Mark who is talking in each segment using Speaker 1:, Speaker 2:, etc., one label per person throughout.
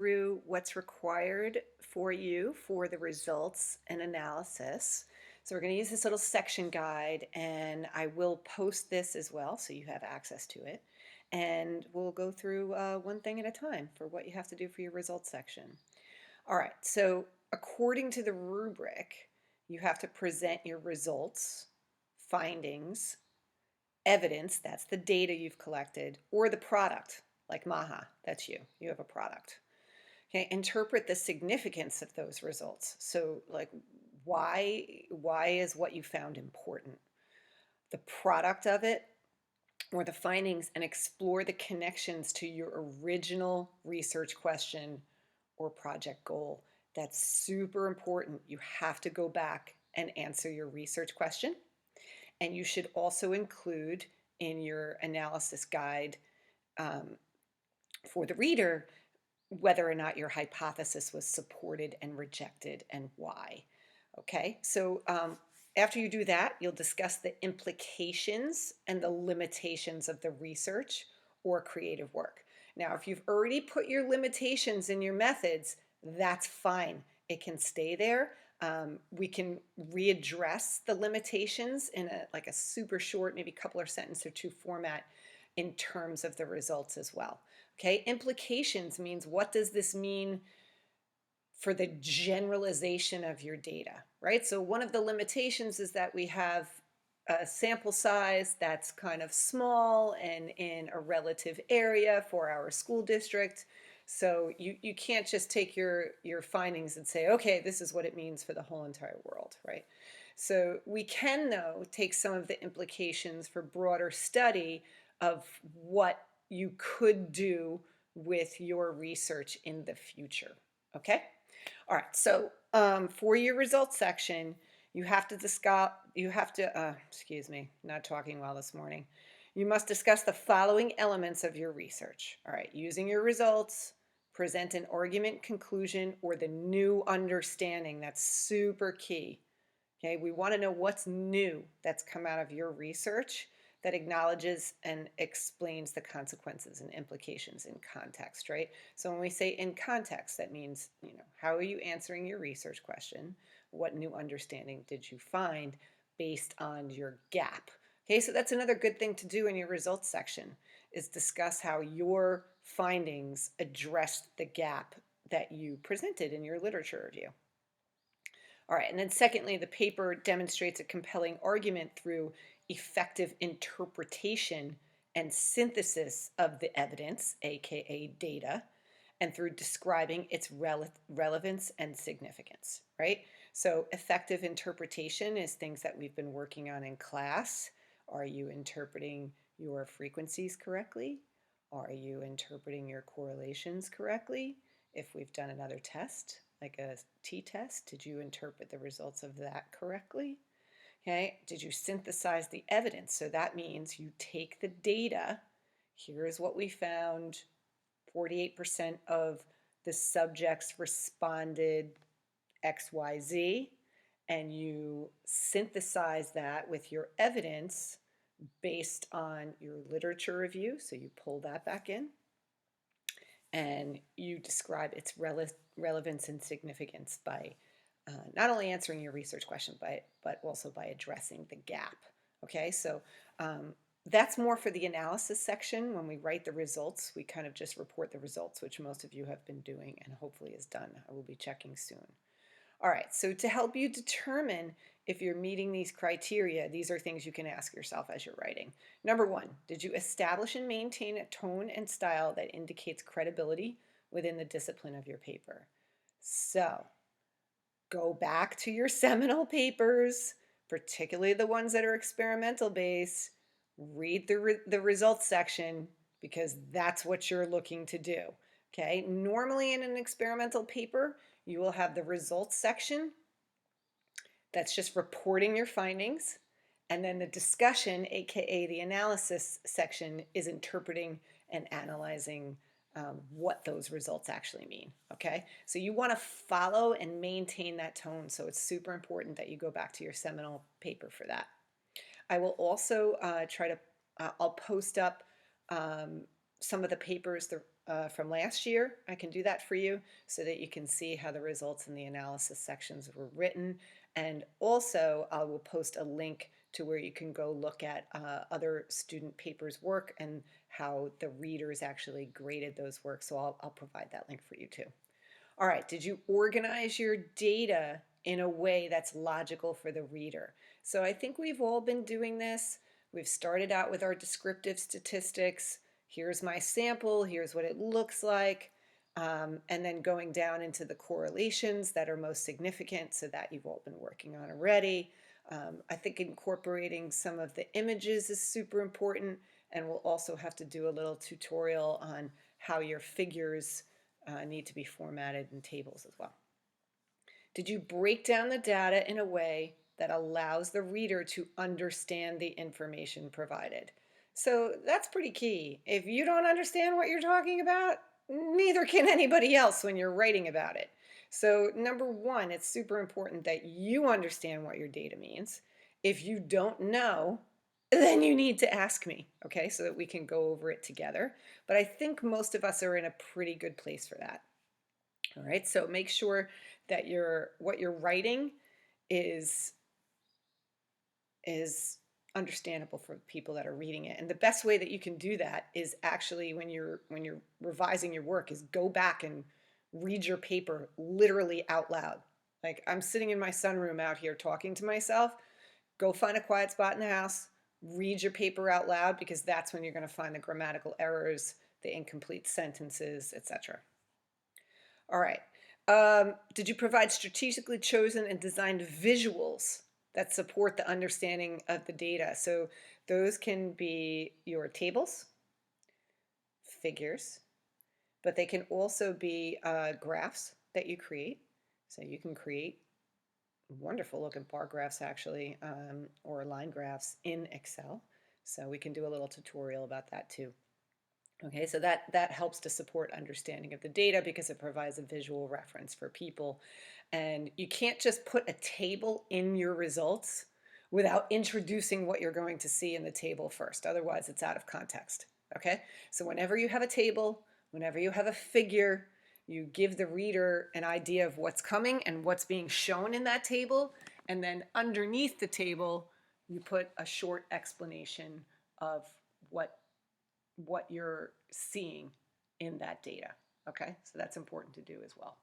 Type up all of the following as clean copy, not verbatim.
Speaker 1: through what's required for you for the results and analysis. So we're going to use this little section guide, and I will post this as well so you have access to it. And we'll go through one thing at a time for what you have to do for your results section. All right, so according to the rubric, you have to present your results, findings, evidence, that's the data you've collected, or the product, like Maha, that's you. You have a product. Okay, interpret the significance of those results. So, like, why is what you found important? The product of it or the findings, and explore the connections to your original research question or project goal. That's super important. You have to go back and answer your research question. And you should also include in your analysis guide for the reader whether or not your hypothesis was supported and rejected and why. Okay, so after you do that, you'll discuss the implications and the limitations of the research or creative work. Now, if you've already put your limitations in your methods, that's fine. It can stay there. We can readdress the limitations in like a super short, maybe couple of sentence or two format in terms of the results as well. Okay, implications means what does this mean for the generalization of your data, right? So one of the limitations is that we have a sample size that's kind of small and in a relative area for our school district. So you can't just take your findings and say, okay, this is what it means for the whole entire world, right? So we can, though, take some of the implications for broader study of what you could do with your research in the future, okay? All right, so for your results section, excuse me, not talking well this morning. You must discuss the following elements of your research. All right, using your results, present an argument, conclusion, or the new understanding. That's super key. Okay, we want to know what's new that's come out of your research that acknowledges and explains the consequences and implications in context, right? So when we say in context, that means, how are you answering your research question? What new understanding did you find based on your gap? Okay, so that's another good thing to do in your results section, is discuss how your findings addressed the gap that you presented in your literature review. All right, and then secondly, the paper demonstrates a compelling argument through effective interpretation and synthesis of the evidence, aka data, and through describing its relevance and significance, right? So effective interpretation is things that we've been working on in class. Are you interpreting your frequencies correctly? Are you interpreting your correlations correctly? If we've done another test, like a t-test, did you interpret the results of that correctly? Okay, did you synthesize the evidence? So that means you take the data, here's what we found, 48% of the subjects responded XYZ, and you synthesize that with your evidence based on your literature review. So you pull that back in and you describe its relevance and significance by not only answering your research question, but also by addressing the gap. Okay, so that's more for the analysis section. When we write the results, we kind of just report the results, which most of you have been doing and hopefully is done. I will be checking soon. All right, so to help you determine if you're meeting these criteria, these are things you can ask yourself as you're writing. Number one, did you establish and maintain a tone and style that indicates credibility within the discipline of your paper? So go back to your seminal papers, particularly the ones that are experimental based, read the results section because that's what you're looking to do. Okay, normally in an experimental paper, you will have the results section that's just reporting your findings, and then the discussion, aka the analysis section, is interpreting and analyzing what those results actually mean. Okay, so you want to follow and maintain that tone, so it's super important that you go back to your seminal paper for that. I will also I'll post up some of the papers, from last year, I can do that for you so that you can see how the results in the analysis sections were written. And also, I will post a link to where you can go look at other student papers' work and how the readers actually graded those works. So I'll provide that link for you too. All right, did you organize your data in a way that's logical for the reader? So I think we've all been doing this. We've started out with our descriptive statistics. Here's my sample, here's what it looks like. And then going down into the correlations that are most significant, so that you've all been working on already. I think incorporating some of the images is super important, and we'll also have to do a little tutorial on how your figures need to be formatted in tables as well. Did you break down the data in a way that allows the reader to understand the information provided? So that's pretty key. If you don't understand what you're talking about, neither can anybody else when you're writing about it. So number one, it's super important that you understand what your data means. If you don't know, then you need to ask me, okay, so that we can go over it together. But I think most of us are in a pretty good place for that. All right, so make sure that what you're writing is understandable for people that are reading it. And the best way that you can do that is actually when you're revising your work is go back and read your paper literally out loud. Like I'm sitting in my sunroom out here talking to myself. Go find a quiet spot in the house, read your paper out loud, because that's when you're going to find the grammatical errors, the incomplete sentences, etc. All right. Did you provide strategically chosen and designed visuals that support the understanding of the data? So those can be your tables, figures, but they can also be graphs that you create. So you can create wonderful looking bar graphs actually, or line graphs in Excel. So we can do a little tutorial about that too. Okay, so that helps to support understanding of the data because it provides a visual reference for people. And you can't just put a table in your results without introducing what you're going to see in the table first. Otherwise, it's out of context. Okay, so whenever you have a table, whenever you have a figure, you give the reader an idea of what's coming and what's being shown in that table. And then underneath the table, you put a short explanation of what you're seeing in that data. Okay, so that's important to do as well.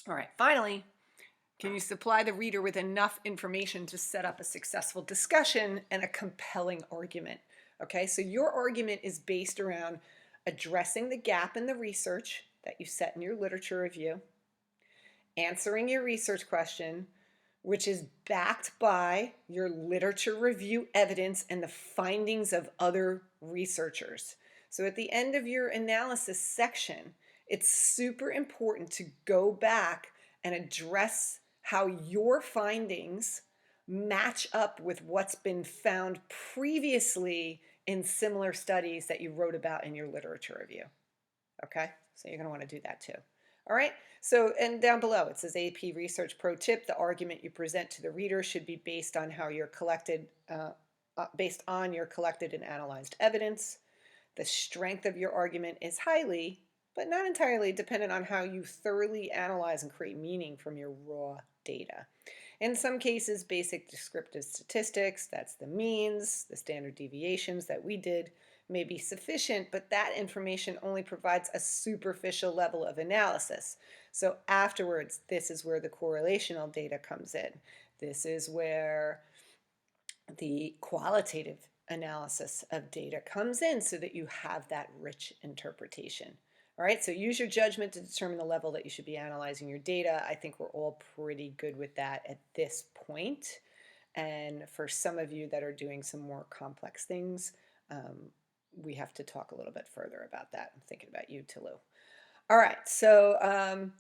Speaker 1: All right, finally, can you supply the reader with enough information to set up a successful discussion and a compelling argument? Okay, so your argument is based around addressing the gap in the research that you set in your literature review, answering your research question, which is backed by your literature review evidence and the findings of other researchers. So at the end of your analysis section, it's super important to go back and address how your findings match up with what's been found previously in similar studies that you wrote about in your literature review. Okay, so you're going to want to do that too. All right, so and down below it says AP Research Pro Tip: the argument you present to the reader should be based on your collected and analyzed evidence. The strength of your argument is highly, but not entirely, dependent on how you thoroughly analyze and create meaning from your raw data. In some cases, basic descriptive statistics, that's the means, the standard deviations that we did, may be sufficient, but that information only provides a superficial level of analysis. So afterwards, this is where the correlational data comes in. This is where the qualitative analysis of data comes in so that you have that rich interpretation. All right, so use your judgment to determine the level that you should be analyzing your data. I think we're all pretty good with that at this point. And for some of you that are doing some more complex things, we have to talk a little bit further about that. I'm thinking about you, Tulu. All right, so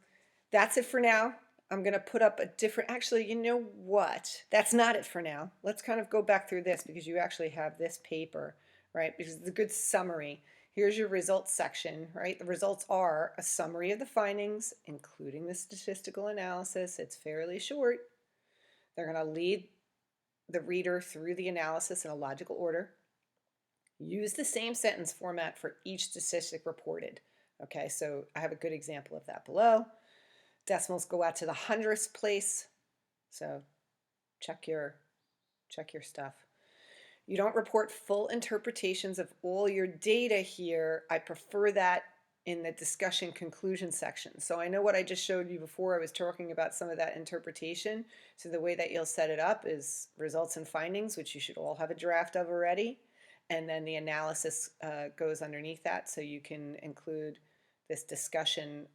Speaker 1: that's it for now. I'm going to put up a different, actually, you know what? That's not it for now. Let's kind of go back through this because you actually have this paper, right? Because it's a good summary. Here's your results section, right? The results are a summary of the findings, including the statistical analysis. It's fairly short. They're going to lead the reader through the analysis in a logical order. Use the same sentence format for each statistic reported. Okay, so I have a good example of that below. Decimals go out to the hundredths place, so check your stuff. You don't report full interpretations of all your data here. I prefer that in the discussion conclusion section. So I know what I just showed you before. I was talking about some of that interpretation. So the way that you'll set it up is results and findings, which you should all have a draft of already. And then the analysis goes underneath that, so you can include this discussion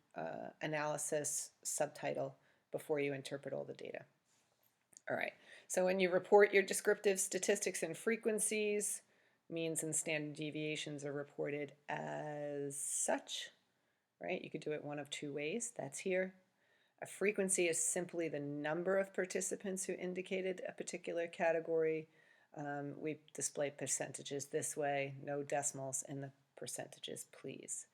Speaker 1: analysis subtitle before you interpret all the data. All right, so when you report your descriptive statistics and frequencies, means and standard deviations are reported as such, right? You could do it one of two ways. That's here. A frequency is simply the number of participants who indicated a particular category. We display percentages this way, no decimals in the percentages, please.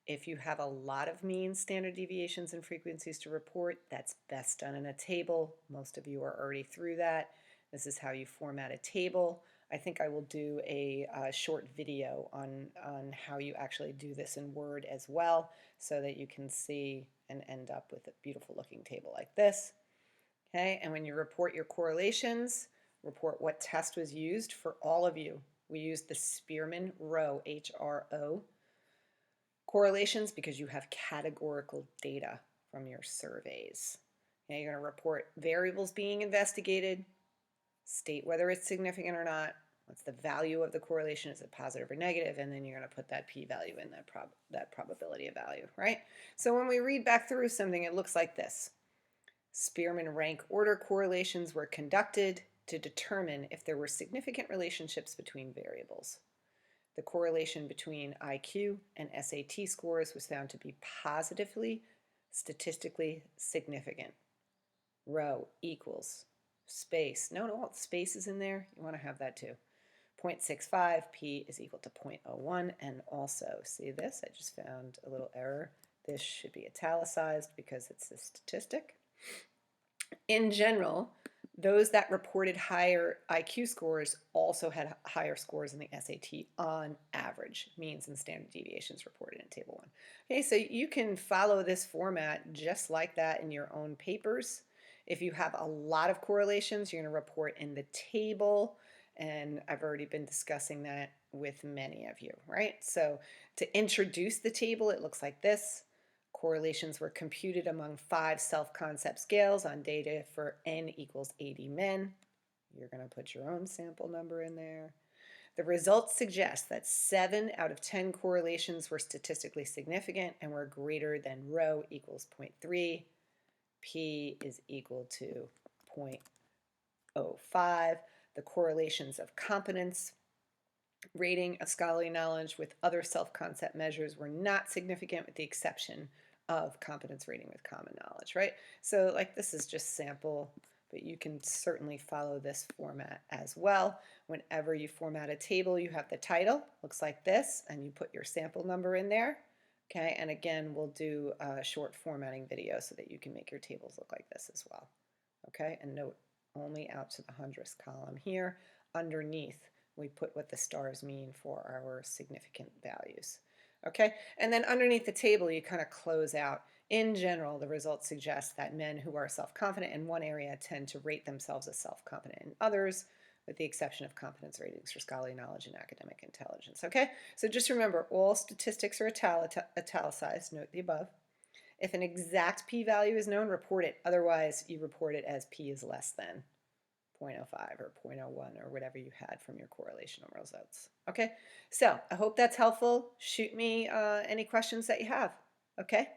Speaker 1: If you have a lot of mean, standard deviations, and frequencies to report, that's best done in a table. Most of you are already through that. This is how you format a table. I think I will do a short video on how you actually do this in Word as well, so that you can see and end up with a beautiful looking table like this. Okay, and when you report your correlations, report what test was used for all of you. We used the Spearman-Rowe, HRO, correlations because you have categorical data from your surveys. Now you're going to report variables being investigated, state whether it's significant or not, what's the value of the correlation, is it positive or negative, and then you're going to put that p-value in that probability of value, right? So when we read back through something, it looks like this. Spearman rank order correlations were conducted to determine if there were significant relationships between variables. The correlation between IQ and SAT scores was found to be positively statistically significant. Rho equals space. No, space is in there. You want to have that too. 0.65, p is equal to 0.01, and also, see this? I just found a little error. This should be italicized because it's a statistic. In general, those that reported higher IQ scores also had higher scores in the SAT on average, means and standard deviations reported in Table 1. Okay, so you can follow this format just like that in your own papers. If you have a lot of correlations, you're going to report in the table, and I've already been discussing that with many of you, right? So to introduce the table, it looks like this. Correlations were computed among 5 self-concept scales on data for n equals 80 men. You're going to put your own sample number in there. The results suggest that 7 out of 10 correlations were statistically significant and were greater than rho equals 0.3. P is equal to 0.05. The correlations of competence rating of scholarly knowledge with other self-concept measures were not significant, with the exception of competence rating with common knowledge, right? So like this is just sample, but you can certainly follow this format as well. Whenever you format a table, you have the title, looks like this, and you put your sample number in there. Okay, and again, we'll do a short formatting video so that you can make your tables look like this as well. Okay, and note only out to the hundredths column here. Underneath, we put what the stars mean for our significant values. Okay, and then underneath the table, you kind of close out. In general, the results suggest that men who are self-confident in one area tend to rate themselves as self-confident in others, with the exception of competence ratings for scholarly knowledge and academic intelligence. Okay, so just remember, all statistics are italicized, note the above. If an exact p-value is known, report it. Otherwise, you report it as p is less than 0.05 or 0.01 or whatever you had from your correlation results. Okay, so I hope that's helpful. Shoot me any questions that you have. Okay.